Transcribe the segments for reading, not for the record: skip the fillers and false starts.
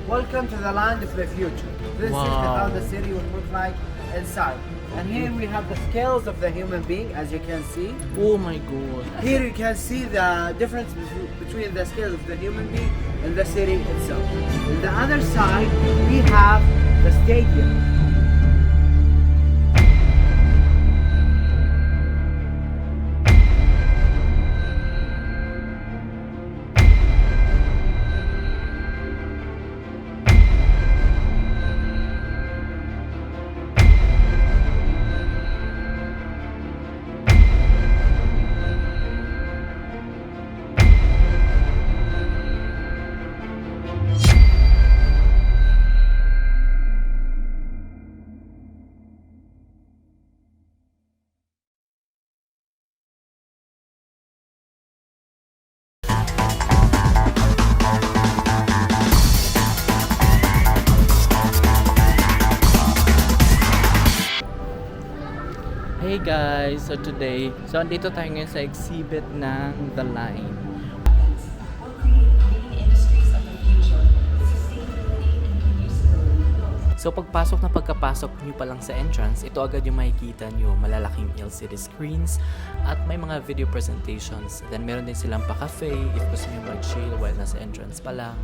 Welcome to the land of the future. This is how the city will look like inside. And here we have the scales of the human being, as you can see. Oh my god. Here you can see the difference between the scales of the human being and the city itself. On the other side, we have the stadium. Hey guys, so andito tayo ngayon sa exhibit ng The Line. So pagkapasok nyo pa lang sa entrance, ito agad yung makikita nyo, malalaking LCD screens at may mga video presentations. Then meron din silang pa-cafe if gusto nyo mag-chill while nasa entrance pa lang.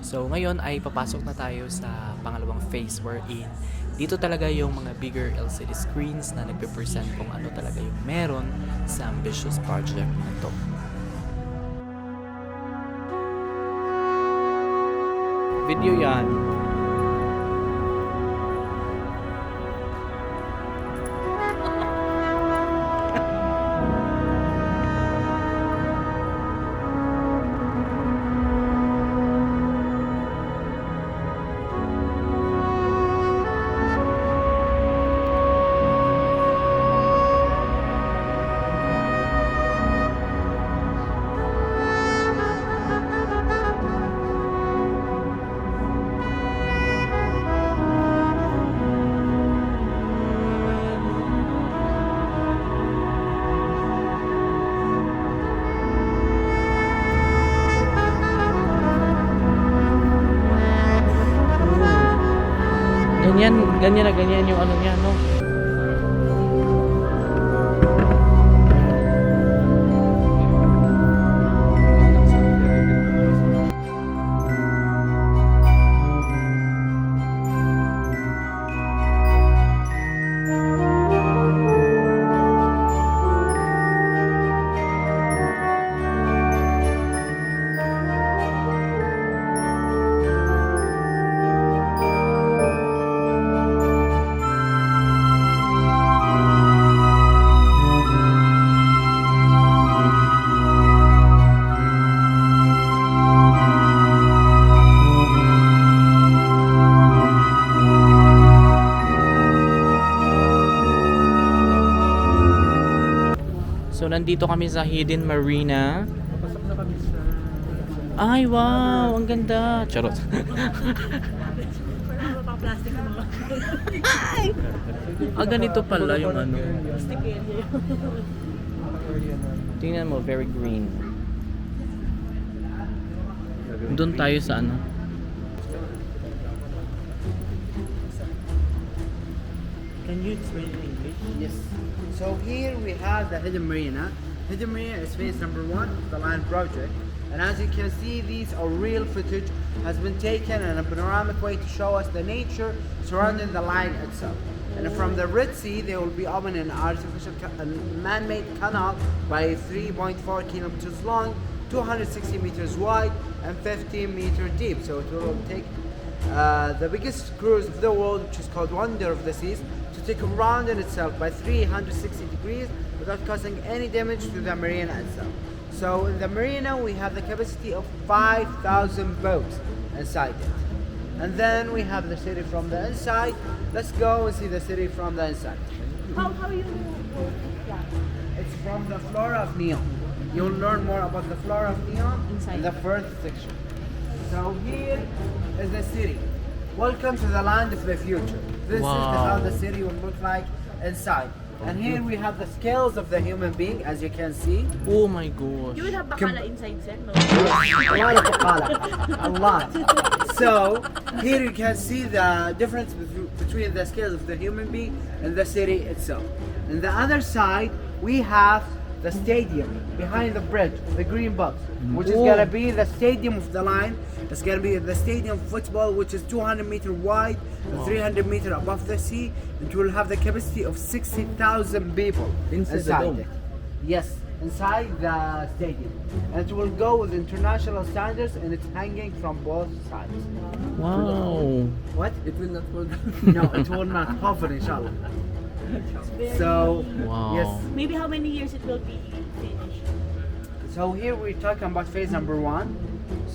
So ngayon ay papasok na tayo sa pangalawang phase wherein dito talaga yung mga bigger LCD screens na nagpe-present kung ano talaga yung meron sa ambitious project na to. Video yan. Ganyan yung ano niya, no? So nandito kami sa Hidden Marina. Pasok na kami sa... Ay wow, ang ganda. Charot. Ganito pala yung ano. Tingnan mo, very green. Doon tayo sa ano. Can you explain in English? Yes. So here we have the Hidden Marina. Hidden Marina is phase number 1 of the Line project. And as you can see, these are real footage has been taken in a panoramic way to show us the nature surrounding the line itself. And from the Red Sea, they will be opening an artificial man-made canal by 3.4 kilometers long, 260 meters wide, and 15 meters deep. So it will take the biggest cruise of the world, which is called Wonder of the Seas, to take a round in itself by 360 degrees without causing any damage to the marina itself. So in the marina we have the capacity of 5,000 boats inside it. And then we have the city from the inside. Let's go and see the city from the inside. How you It's from the flora of Neom. You'll learn more about the flora of Neom in the first section. So here is the city. Welcome to the land of the future. This is how the city will look like inside. And here we have the scales of the human being, as you can see. Oh my gosh. You will have bakala inside, sir, no? A lot of bakala. A lot. So here you can see the difference between the scales of the human being and the city itself. On the other side, we have the stadium behind the bridge, the green box, which is gonna be the stadium of the line. It's gonna be the stadium of football, which is 200 meter wide, 300 meter above the sea. It will have the capacity of 60,000 people Inside the dome. it. Yes, inside the stadium. And it will go with international standards, and it's hanging from both sides. Wow. What? It will not fall down. No, it will not. Hopefully, inshallah. So, Wow. yes. Maybe how many years it will be finished? So here we're talking about phase number 1.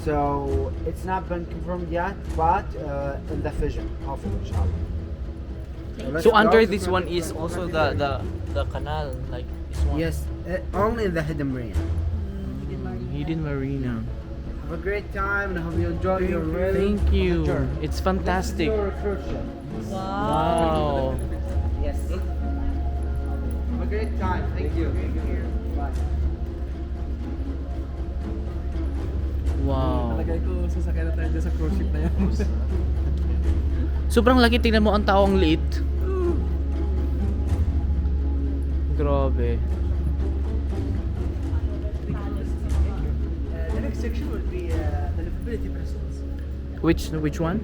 So it's not been confirmed yet, but in the vision, hopefully, inshallah. let's So go. under this one is also the canal, like this one. Yes, only in the hidden marina. Hidden Marina. Have a great time and I hope you enjoy your really Thank you. journey. It's fantastic. This is your cruise ship. Wow. Yes. Have a great time. Thank you. Bye. Wow. Talagay ko sasakyan na tayo dyan sa cruise ship na yan. Sobrang laki, tingnan mo, ang tao ang liit. Grabe. The next section will be the livability principles. Which one?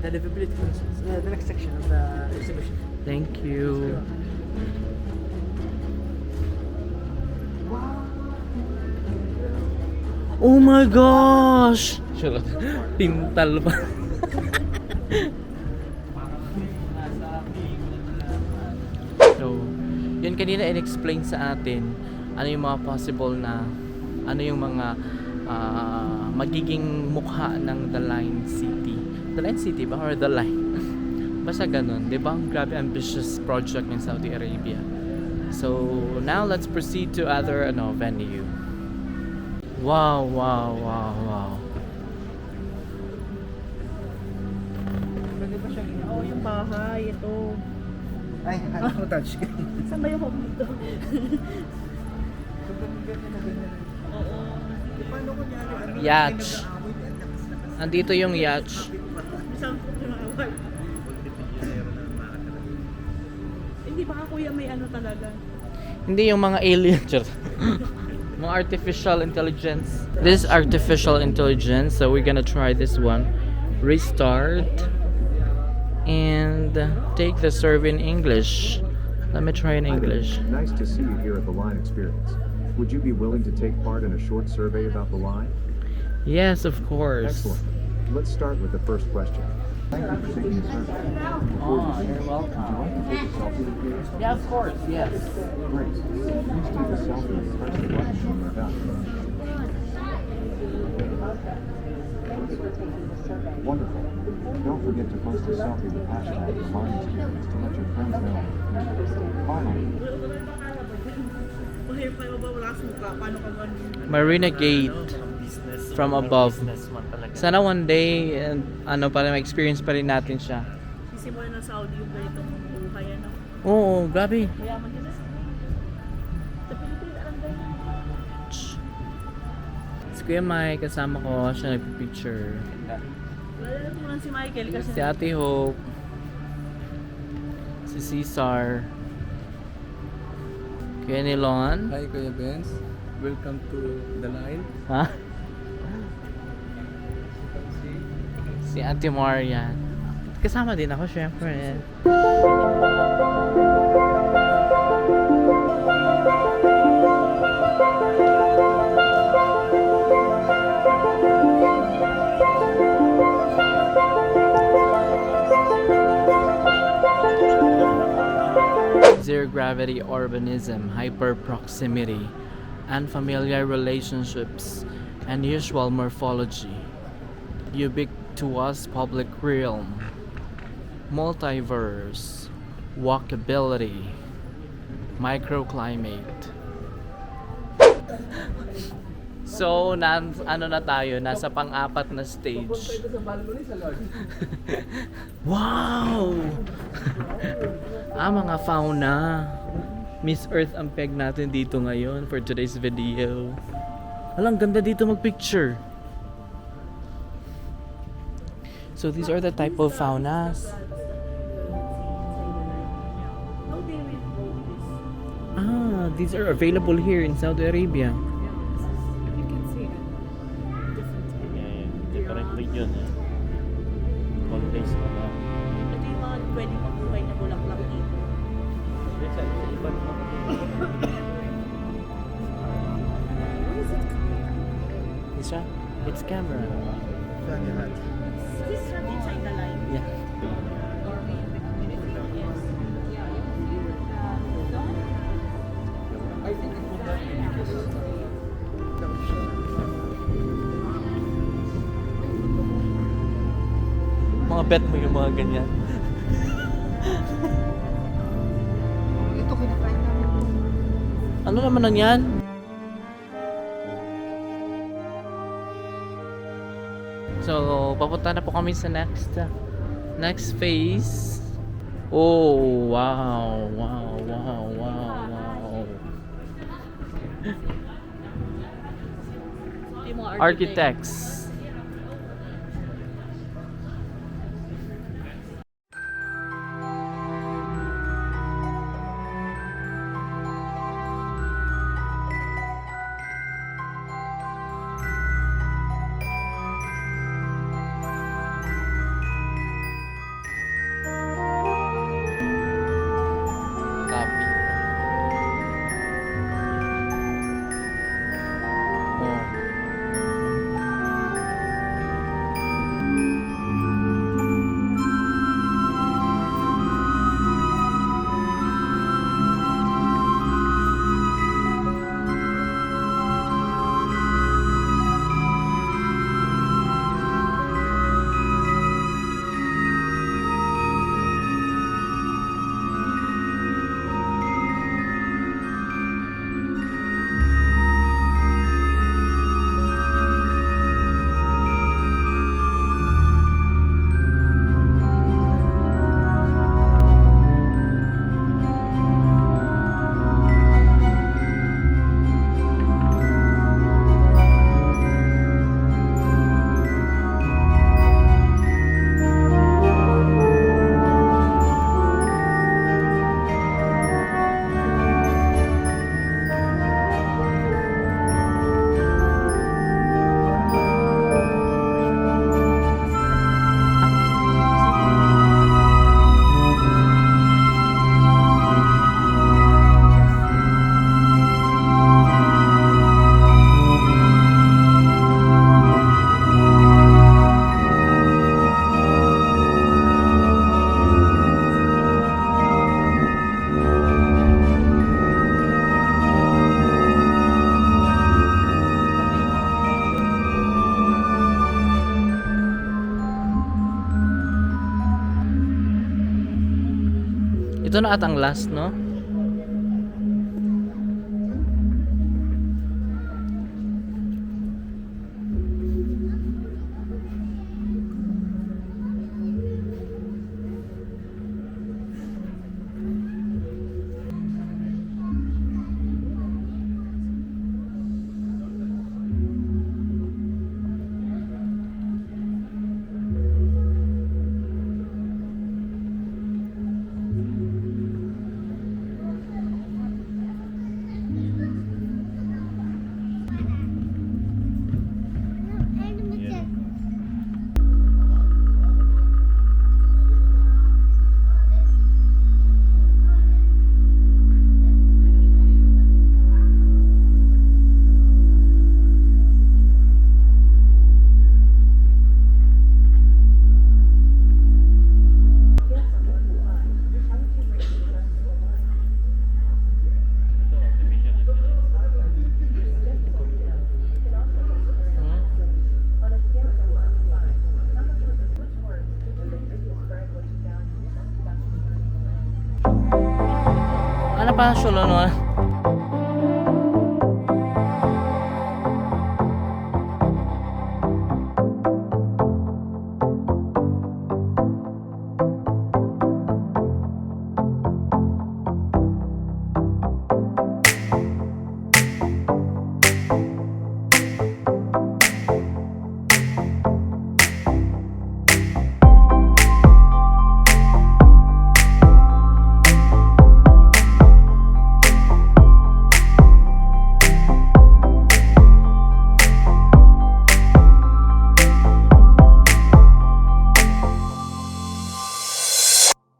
The livability principles. The next section of the exhibition. Thank you. Oh my gosh! Charot. Tintal pa. So, yun kanina in-explain sa atin ano yung mga possible na ano yung mga magiging mukha ng The Line City. The Line City ba? Or The Line? Basta ganun, di ba? Ang grabe ambitious project ng Saudi Arabia. So, now let's proceed to other venue. Wow, wow, wow, wow. Pwede ba siya Oo, yung bahay, ito. Ay, ano touch? Saan ba yung home dito? Oo. Paano kunyari? Yacht. Andito yung yacht. Saan po yung award? Hindi baka kuya may ano talaga. Hindi yung mga alien. Mga artificial intelligence. This is artificial intelligence, so we're gonna try this one. Restart. And take the survey in English. Let me try in English. Nice to see you here at the Line Experience. Would you be willing to take part in a short survey about the line? Yes, of course. Excellent. Let's start with the first question. Thank you for taking the survey. Oh, you're welcome. Take a selfie with you? Yeah, of course. Yes. Great. Please take a selfie and press the button when you're done. Wonderful. Don't forget to post a selfie with hashtag the Line Experience to let your friends know. Finally, Wala yung kayo ba wala sa mukha? Paano ka man? Marina Gate from above. Sana one day, para ma-experience pa rin natin siya. Sisimulan ng Saudi yung ganitong buhay, ano? Oo, grabe. Mayaman nila. Sa Pilipinas, alam ganyan. Si Kuya Mike, kasama ko, siya nagpipicture. Wala na tulang si Michael kasi Si Ate Hope. Si Cesar. Kuya Nilon. Hi Kuya Benz. Welcome to the line. Ha? Si Ate Marian. Kasama din ako, syempre. Zero gravity urbanism, hyper proximity, unfamiliar relationships, unusual morphology, ubiquitous public realm, multiverse, walkability, microclimate. So, ano na tayo, nasa pang-apat na stage. Wow! Mga fauna. Miss Earth ang peg natin dito ngayon for today's video. Alang ganda dito mag-picture. So these are the type of faunas. How they will grow this? Ah, these are available here in Saudi Arabia. You can see it. Different type. Different region. Contains na lang. Ito yung mga pwedeng mabuhay na bulaklak dito. Sa ibang This one? It's camera. This one inside the line. Yeah. Mga bet mo yung mga ganyan. Ito kinakain namin. Ano naman ang yan? So, papunta na po kami sa next phase. Oh, wow, wow, wow, wow, wow. Ito yung mga Architects. Copy. Oh. Ito na at ang last, no? Ano pa, Sholo, no?